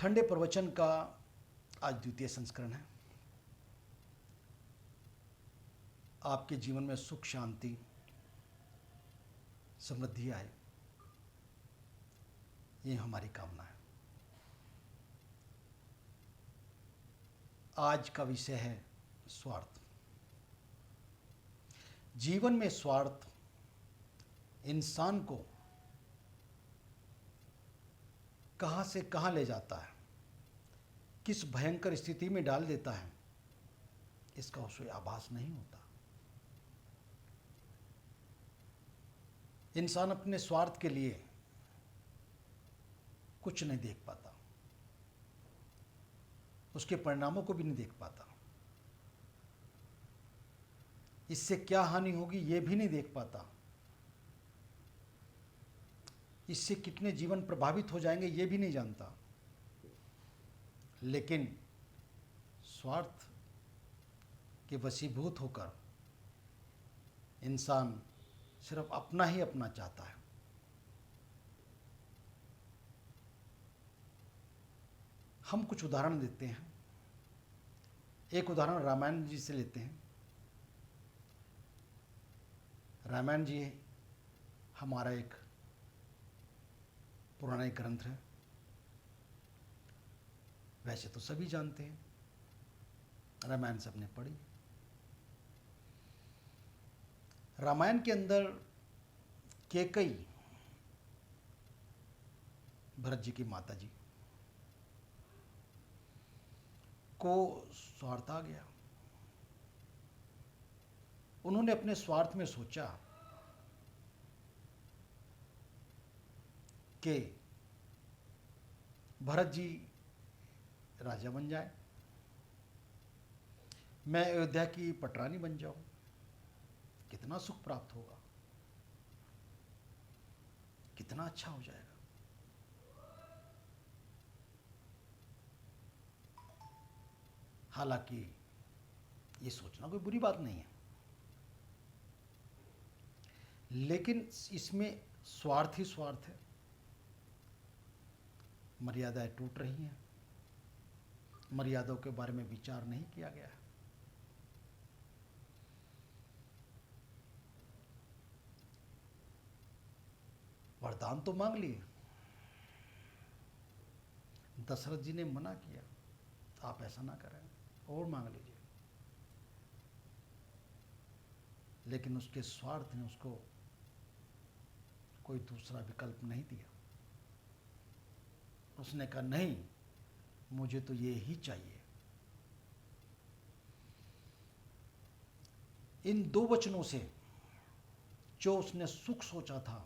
ठंडे प्रवचन का आज द्वितीय संस्करण है। आपके जीवन में सुख, शांति, समृद्धि आए, ये हमारी कामना है। आज का विषय है स्वार्थ। जीवन में स्वार्थ इंसान को कहाँ से कहाँ ले जाता है, किस भयंकर स्थिति में डाल देता है, इसका उसे आभास नहीं होता। इंसान अपने स्वार्थ के लिए कुछ नहीं देख पाता, उसके परिणामों को भी नहीं देख पाता, इससे क्या हानि होगी ये भी नहीं देख पाता, इससे कितने जीवन प्रभावित हो जाएंगे ये भी नहीं जानता। लेकिन स्वार्थ के वशीभूत होकर इंसान सिर्फ अपना ही अपना चाहता है। हम कुछ उदाहरण देते हैं। एक उदाहरण रामायण जी से लेते हैं। रामायण जी हमारा एक पुराना ग्रंथ है। वैसे तो सभी जानते हैं, रामायण सबने पढ़ी। रामायण के अंदर कैकेयी, भरत जी की माता जी को स्वार्थ आ गया। उन्होंने अपने स्वार्थ में सोचा कि भरत जी राजा बन जाए, मैं अयोध्या की पटरानी बन जाऊं, कितना सुख प्राप्त होगा, कितना अच्छा हो जाएगा। हालांकि ये सोचना कोई बुरी बात नहीं है, लेकिन इसमें स्वार्थ ही स्वार्थ है। मर्यादाएं टूट रही हैं, मर्यादाओं के बारे में विचार नहीं किया गया है। वरदान तो मांग लिए, दशरथ जी ने मना किया, आप ऐसा ना करें, और मांग लीजिए। लेकिन उसके स्वार्थ ने उसको कोई दूसरा विकल्प नहीं दिया। उसने कहा नहीं, मुझे तो ये ही चाहिए। इन दो वचनों से जो उसने सुख सोचा था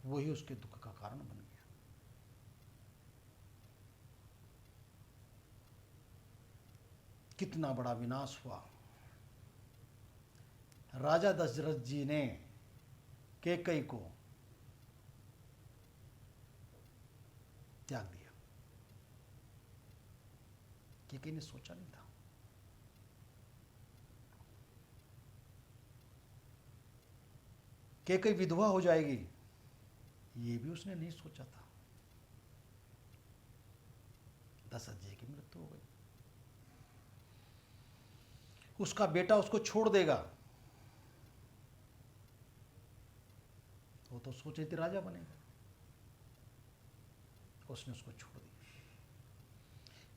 वही उसके दुख का कारण बन गया। कितना बड़ा विनाश हुआ। राजा दशरथ जी ने कैकेयी को त्याग दिया। कैकेयी ने सोचा नहीं था। कैकेयी विधवा हो जाएगी ये भी उसने नहीं सोचा था। दशरथ जी की मृत्यु हो गई। उसका बेटा उसको छोड़ देगा, वो तो सोचे थे राजा बनेगा, उसने उसको छोड़ दिया।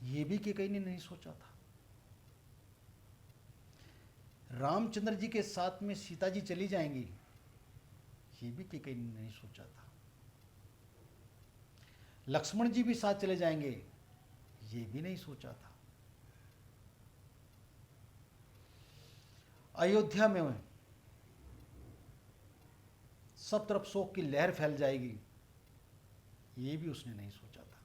ये भी कैकेयी ने नहीं सोचा था। रामचंद्र जी के साथ में सीता जी चली जाएंगी, ये भी कैकेयी ने नहीं सोचा था। लक्ष्मण जी भी साथ चले जाएंगे, ये भी नहीं सोचा था। अयोध्या में सब तरफ शोक की लहर फैल जाएगी, ये भी उसने नहीं सोचा था।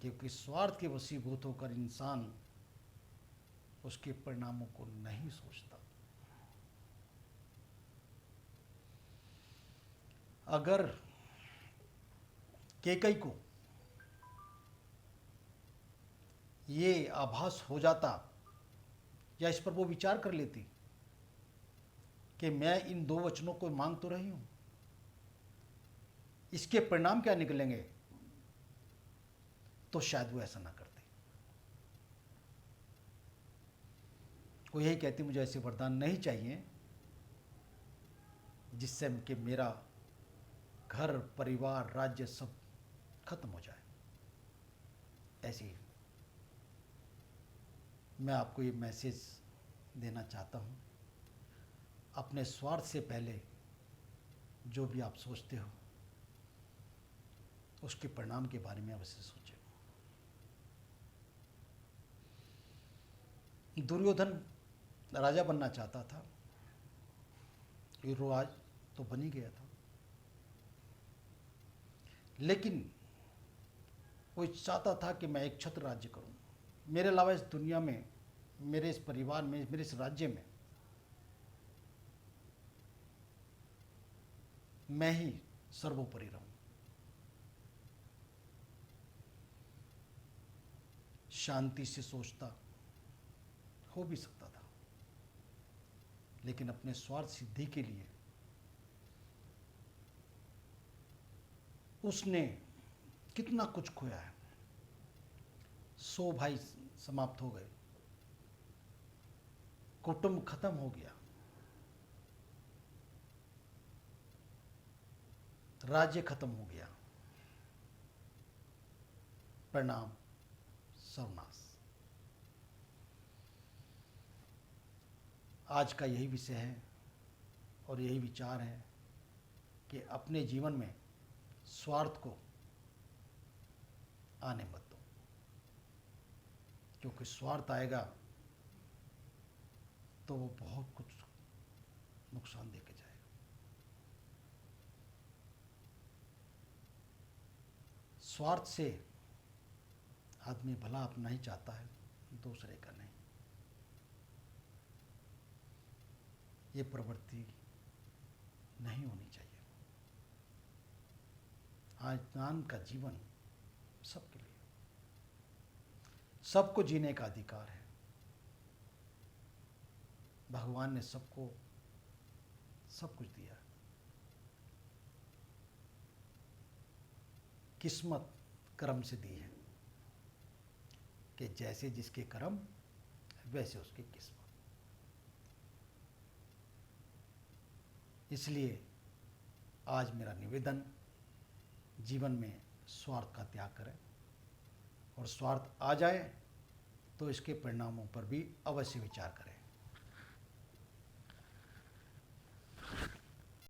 क्योंकि स्वार्थ के वशीभूत होकर इंसान उसके परिणामों को नहीं सोचता। अगर कैकेयी को ये आभास हो जाता या इस पर वो विचार कर लेती कि मैं इन दो वचनों को मांग तो रही हूं, इसके परिणाम क्या निकलेंगे, तो शायद वो ऐसा ना करते। वो यही कहती मुझे ऐसे वरदान नहीं चाहिए जिससे कि मेरा घर, परिवार, राज्य सब खत्म हो जाए। ऐसे ही मैं आपको ये मैसेज देना चाहता हूँ, अपने स्वार्थ से पहले जो भी आप सोचते हो उसके परिणाम के बारे में अवश्य सोचें। दुर्योधन राजा बनना चाहता था, युवराज तो बन ही गया था, लेकिन वो चाहता था कि मैं एक छत्र राज्य करूं, मेरे अलावा इस दुनिया में, मेरे इस परिवार में, मेरे इस राज्य में मैं ही सर्वोपरि रहूं। शांति से सोचता, हो भी सकता था, लेकिन अपने स्वार्थ सिद्धि के लिए उसने कितना कुछ खोया है। 100 भाई समाप्त हो गए, कुटुंब खत्म हो गया, राज्य खत्म हो गया, परिणाम सर्वनाश। आज का यही विषय है और यही विचार है कि अपने जीवन में स्वार्थ को आने मत दो, क्योंकि स्वार्थ आएगा तो वो बहुत कुछ नुकसान देके जाएगा। स्वार्थ से आदमी भला अपना ही चाहता है, दूसरे का नहीं। ये प्रवृत्ति नहीं होनी चाहिए। आत्मान का जीवन सबके लिए, सबको जीने का अधिकार है। भगवान ने सबको सब कुछ दिया। किस्मत कर्म से दी है कि जैसे जिसके कर्म वैसे उसकी किस्मत। इसलिए आज मेरा निवेदन, जीवन में स्वार्थ का त्याग करें, और स्वार्थ आ जाए तो इसके परिणामों पर भी अवश्य विचार करें।